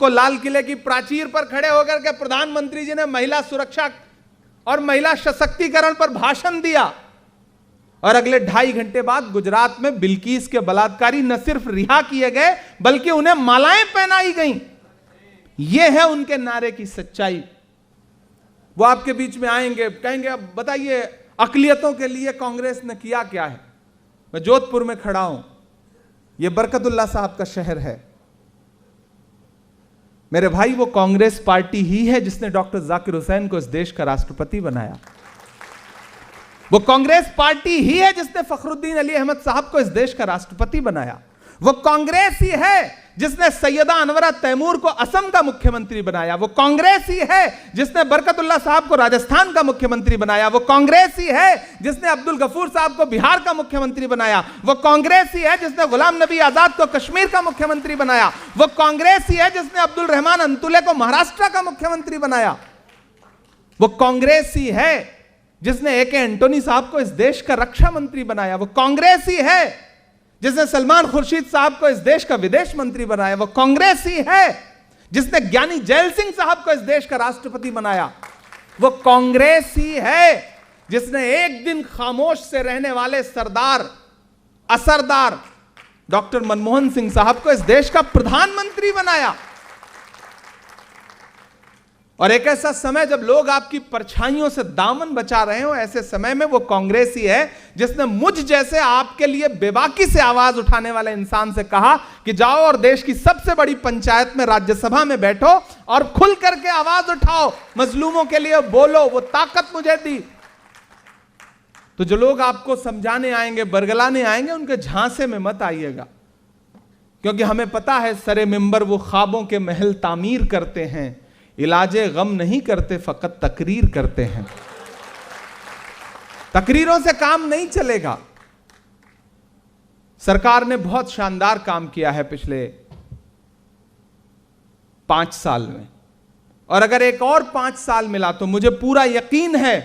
को लाल किले की प्राचीर पर खड़े होकर के प्रधानमंत्री जी ने महिला सुरक्षा और महिला सशक्तिकरण पर भाषण दिया, और अगले 2.5 घंटे बाद गुजरात में बिल्किस के बलात्कारी न सिर्फ रिहा किए गए बल्कि उन्हें मालाएं पहनाई गईं। यह है उनके नारे की सच्चाई। वो आपके बीच में आएंगे, कहेंगे अब बताइए अकलियतों के लिए कांग्रेस ने किया क्या है। मैं जोधपुर में खड़ा हूं, यह बरकतुल्लाह साहब का शहर है। मेरे भाई, वो कांग्रेस पार्टी ही है जिसने डॉक्टर जाकिर हुसैन को इस देश का राष्ट्रपति बनाया। वो कांग्रेस पार्टी ही है जिसने फखरुद्दीन अली अहमद साहब को इस देश का राष्ट्रपति बनाया। वो कांग्रेस ही है जिसने सैयदा अनवरा तैमूर को असम का मुख्यमंत्री बनाया। वो कांग्रेस ही है जिसने बरकतुल्लाह साहब को राजस्थान का मुख्यमंत्री बनाया। वो कांग्रेस ही है जिसने अब्दुल गफूर साहब को बिहार का मुख्यमंत्री बनाया। वो कांग्रेस ही है जिसने गुलाम नबी आजाद को कश्मीर का मुख्यमंत्री बनाया। वो कांग्रेस ही है जिसने अब्दुल रहमान अंतुले को महाराष्ट्र का मुख्यमंत्री बनाया। वो कांग्रेस ही है जिसने ए के एंटोनी साहब को इस देश का रक्षा मंत्री बनाया। वो कांग्रेस ही है जिसने सलमान खुर्शीद साहब को इस देश का विदेश मंत्री बनाया। वो कांग्रेस ही है जिसने ज्ञानी जैल सिंह साहब को इस देश का राष्ट्रपति बनाया। वो कांग्रेस ही है जिसने एक दिन खामोश से रहने वाले सरदार असरदार डॉक्टर मनमोहन सिंह साहब को इस देश का प्रधानमंत्री बनाया। और एक ऐसा समय जब लोग आपकी परछाइयों से दामन बचा रहे हो, ऐसे समय में वो कांग्रेस ही है जिसने मुझ जैसे आपके लिए बेबाकी से आवाज उठाने वाले इंसान से कहा कि जाओ और देश की सबसे बड़ी पंचायत में राज्यसभा में बैठो और खुल करके आवाज उठाओ, मजलूमों के लिए बोलो। वो ताकत मुझे दी। तो जो लोग आपको समझाने आएंगे, बरगलाने आएंगे, उनके झांसे में मत आइएगा, क्योंकि हमें पता है सरे मिंबर वो ख्वाबों के महल तामीर करते हैं, इलाजे गम नहीं करते, फकत तकरीर करते हैं। तकरीरों से काम नहीं चलेगा। सरकार ने बहुत शानदार काम किया है पिछले 5 साल में, और अगर एक और 5 साल मिला तो मुझे पूरा यकीन है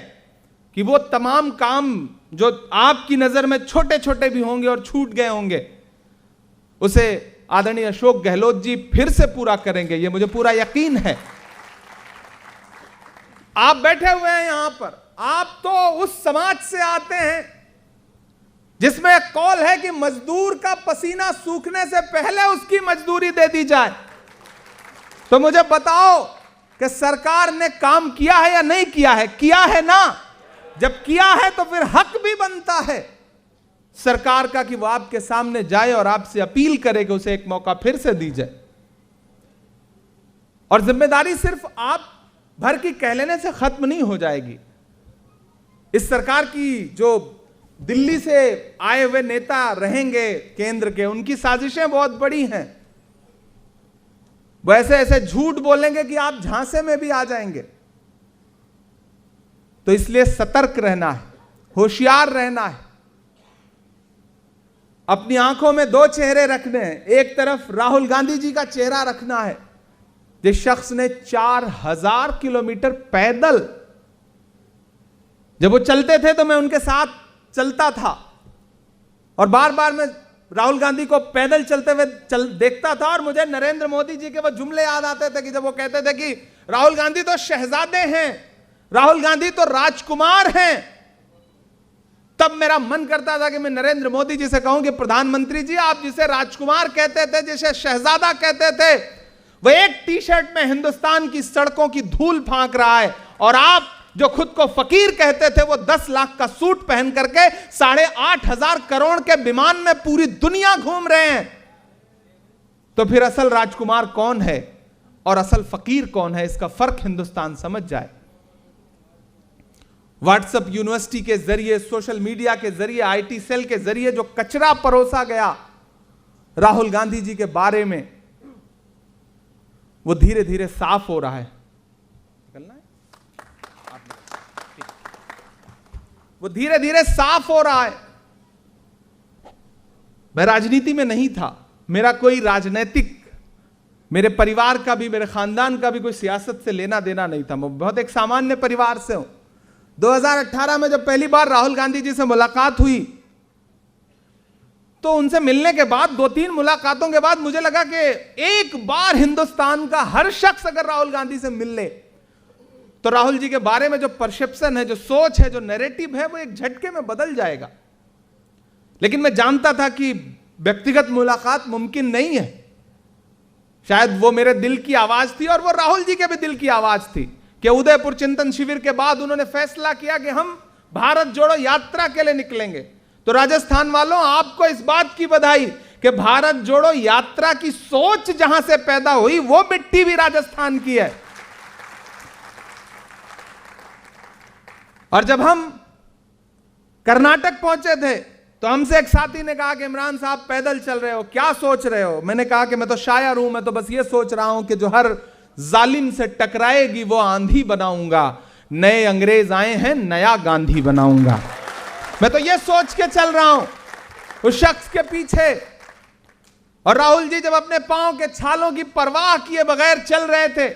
कि वो तमाम काम जो आपकी नजर में छोटे छोटे भी होंगे और छूट गए होंगे, उसे आदरणीय अशोक गहलोत जी फिर से पूरा करेंगे। ये मुझे पूरा यकीन है। आप बैठे हुए हैं यहां पर, आप तो उस समाज से आते हैं जिसमें एक कौल है कि मजदूर का पसीना सूखने से पहले उसकी मजदूरी दे दी जाए। तो मुझे बताओ कि सरकार ने काम किया है या नहीं किया है? किया है ना। जब किया है तो फिर हक भी बनता है सरकार का कि वो आपके सामने जाए और आपसे अपील करे कि उसे एक मौका फिर से दी जाए। और जिम्मेदारी सिर्फ आप भर की कह लेने से खत्म नहीं हो जाएगी। इस सरकार की जो दिल्ली से आए हुए नेता रहेंगे केंद्र के, उनकी साजिशें बहुत बड़ी हैं। वो ऐसे ऐसे झूठ बोलेंगे कि आप झांसे में भी आ जाएंगे। तो इसलिए सतर्क रहना है, होशियार रहना है। अपनी आंखों में 2 चेहरे रखने हैं। एक तरफ राहुल गांधी जी का चेहरा रखना है, जिस शख्स ने 4000 किलोमीटर पैदल, जब वो चलते थे तो मैं उनके साथ चलता था और बार बार मैं राहुल गांधी को पैदल चलते हुए देखता था, और मुझे नरेंद्र मोदी जी के वो जुमले याद आते थे कि जब वो कहते थे कि राहुल गांधी तो शहजादे हैं, राहुल गांधी तो राजकुमार हैं। तब मेरा मन करता था कि मैं नरेंद्र मोदी जी से कहूं कि प्रधानमंत्री जी, आप जिसे राजकुमार कहते थे, जिसे शहजादा कहते थे, वो एक टी-शर्ट में हिंदुस्तान की सड़कों की धूल फांक रहा है, और आप जो खुद को फकीर कहते थे वो 10 लाख का सूट पहन करके 8,500 करोड़ के विमान में पूरी दुनिया घूम रहे हैं। तो फिर असल राजकुमार कौन है और असल फकीर कौन है, इसका फर्क हिंदुस्तान समझ जाए। व्हाट्सएप यूनिवर्सिटी के जरिए, सोशल मीडिया के जरिए, आईटी सेल के जरिए जो कचरा परोसा गया राहुल गांधी जी के बारे में, वो धीरे धीरे साफ हो रहा है। निकलना है? वो धीरे धीरे साफ हो रहा है। मैं राजनीति में नहीं था, मेरा कोई राजनीतिक, मेरे परिवार का भी, मेरे खानदान का भी कोई सियासत से लेना देना नहीं था। मैं बहुत एक सामान्य परिवार से हूं। 2018 में जब पहली बार राहुल गांधी जी से मुलाकात हुई तो उनसे मिलने के बाद 2-3 मुलाकातों के बाद मुझे लगा कि एक बार हिंदुस्तान का हर शख्स अगर राहुल गांधी से मिल ले तो राहुल जी के बारे में जो परसेप्शन है, जो सोच है, जो नैरेटिव है, वो एक झटके में बदल जाएगा। लेकिन मैं जानता था कि व्यक्तिगत मुलाकात मुमकिन नहीं है। शायद वो मेरे दिल की आवाज थी और वो राहुल जी के भी दिल की आवाज थी कि उदयपुर चिंतन शिविर के बाद उन्होंने फैसला किया कि हम भारत जोड़ो यात्रा के लिए निकलेंगे। तो राजस्थान वालों, आपको इस बात की बधाई कि भारत जोड़ो यात्रा की सोच जहां से पैदा हुई वो मिट्टी भी राजस्थान की है। और जब हम कर्नाटक पहुंचे थे तो हमसे एक साथी ने कहा कि इमरान साहब पैदल चल रहे हो, क्या सोच रहे हो? मैंने कहा कि मैं तो शायर हूं, मैं तो बस ये सोच रहा हूं कि जो हर जालिम से टकराएगी वो आंधी बनाऊंगा। नए अंग्रेज आए हैं, नया गांधी बनाऊंगा। मैं तो ये सोच के चल रहा हूं उस शख्स के पीछे। और राहुल जी जब अपने पांव के छालों की परवाह किए बगैर चल रहे थे,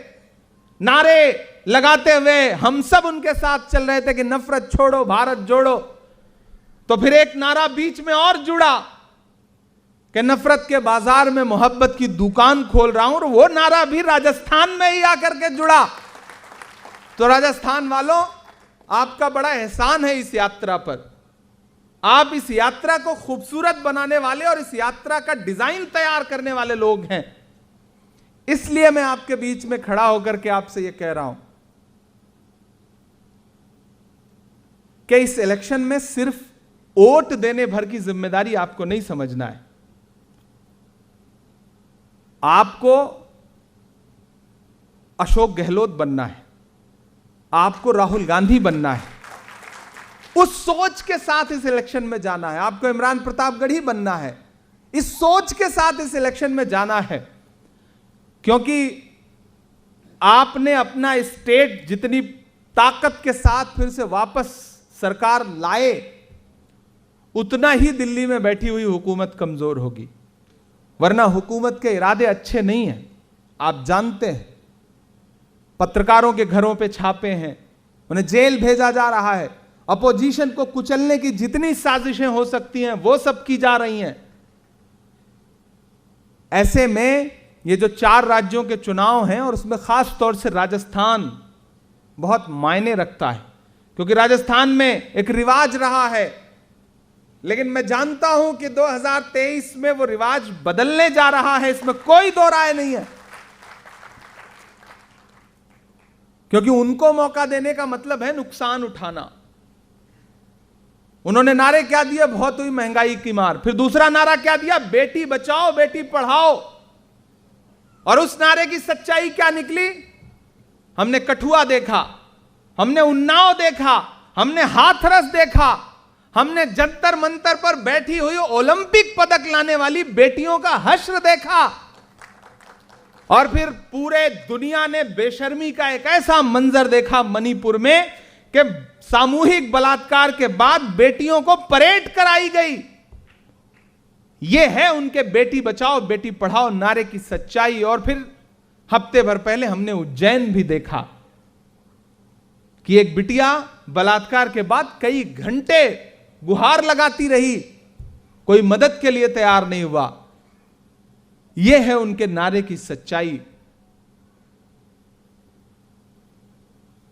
नारे लगाते हुए हम सब उनके साथ चल रहे थे कि नफरत छोड़ो, भारत जोड़ो, तो फिर एक नारा बीच में और जुड़ा कि नफरत के बाजार में मोहब्बत की दुकान खोल रहा हूं, और वो नारा भी राजस्थान में ही आकर के जुड़ा। तो राजस्थान वालों, आपका बड़ा एहसान है इस यात्रा पर। आप इस यात्रा को खूबसूरत बनाने वाले और इस यात्रा का डिजाइन तैयार करने वाले लोग हैं। इसलिए मैं आपके बीच में खड़ा होकर के आपसे यह कह रहा हूं कि इस इलेक्शन में सिर्फ वोट देने भर की जिम्मेदारी आपको नहीं समझना है। आपको अशोक गहलोत बनना है, आपको राहुल गांधी बनना है। उस सोच के साथ इस इलेक्शन में जाना है। आपको इमरान प्रतापगढ़ी बनना है, इस सोच के साथ इस इलेक्शन में जाना है। क्योंकि आपने अपना स्टेट जितनी ताकत के साथ फिर से वापस सरकार लाए, उतना ही दिल्ली में बैठी हुई हुकूमत कमजोर होगी। वरना हुकूमत के इरादे अच्छे नहीं हैं, आप जानते हैं। पत्रकारों के घरों पे छापे हैं, उन्हें जेल भेजा जा रहा है, अपोजिशन को कुचलने की जितनी साजिशें हो सकती हैं वो सब की जा रही हैं। ऐसे में ये जो 4 राज्यों के चुनाव हैं, और उसमें खास तौर से राजस्थान बहुत मायने रखता है, क्योंकि राजस्थान में एक रिवाज रहा है। लेकिन मैं जानता हूं कि 2023 में वो रिवाज बदलने जा रहा है, इसमें कोई दो राय नहीं है। क्योंकि उनको मौका देने का मतलब है नुकसान उठाना। उन्होंने नारे क्या दिए? बहुत हुई महंगाई की मार। फिर दूसरा नारा क्या दिया? बेटी बचाओ बेटी पढ़ाओ। और उस नारे की सच्चाई क्या निकली? हमने कठुआ देखा, हमने उन्नाव देखा, हमने हाथरस देखा, हमने जंतर मंतर पर बैठी हुई ओलंपिक पदक लाने वाली बेटियों का हश्र देखा। और फिर पूरे दुनिया ने बेशर्मी का एक ऐसा मंजर देखा मणिपुर में कि सामूहिक बलात्कार के बाद बेटियों को परेड कराई गई। यह है उनके बेटी बचाओ बेटी पढ़ाओ नारे की सच्चाई। और फिर हफ्ते भर पहले हमने उज्जैन भी देखा कि एक बिटिया बलात्कार के बाद कई घंटे गुहार लगाती रही, कोई मदद के लिए तैयार नहीं हुआ। यह है उनके नारे की सच्चाई।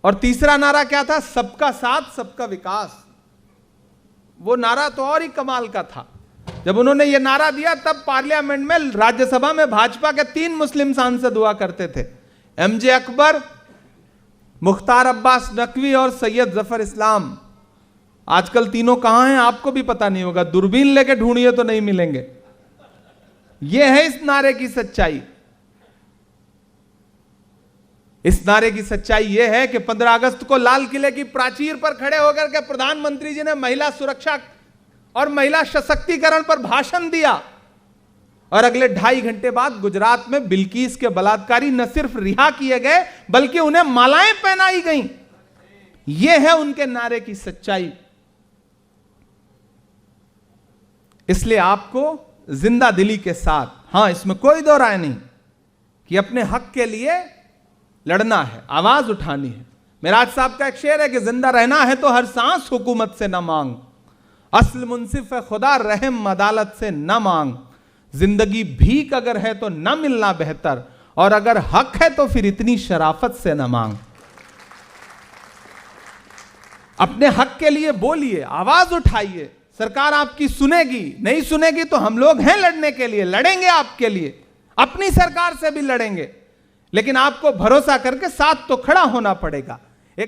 और तीसरा नारा क्या था? सबका साथ सबका विकास। वो नारा तो और ही कमाल का था। जब उन्होंने ये नारा दिया तब पार्लियामेंट में, राज्यसभा में भाजपा के 3 मुस्लिम सांसद हुआ करते थे, एमजे अकबर, मुख्तार अब्बास नकवी और सैयद जफर इस्लाम। आजकल तीनों कहां हैं आपको भी पता नहीं होगा, दूरबीन लेके ढूंढिए तो नहीं मिलेंगे। यह है इस नारे की सच्चाई। इस नारे की सच्चाई यह है कि 15 अगस्त को लाल किले की प्राचीर पर खड़े होकर के प्रधानमंत्री जी ने महिला सुरक्षा और महिला सशक्तिकरण पर भाषण दिया, और अगले 2.5 घंटे बाद गुजरात में बिल्किस के बलात्कारी न सिर्फ रिहा किए गए बल्कि उन्हें मालाएं पहनाई गईं। यह है उनके नारे की सच्चाई। इसलिए आपको जिंदा दिली के साथ, हां इसमें कोई दो राय नहीं, कि अपने हक के लिए लड़ना है, आवाज उठानी है। मिराज साहब का एक शेर है कि जिंदा रहना है तो हर सांस हुकूमत से न मांग, असल मुंसिफ है खुदा, रहम अदालत से न मांग। जिंदगी भीख अगर है तो न मिलना बेहतर, और अगर हक है तो फिर इतनी शराफत से न मांग। अपने हक के लिए बोलिए, आवाज उठाइए, सरकार आपकी सुनेगी, नहीं सुनेगी तो हम लोग हैं लड़ने के लिए, लड़ेंगे आपके लिए, अपनी सरकार से भी लड़ेंगे, लेकिन आपको भरोसा करके साथ तो खड़ा होना पड़ेगा।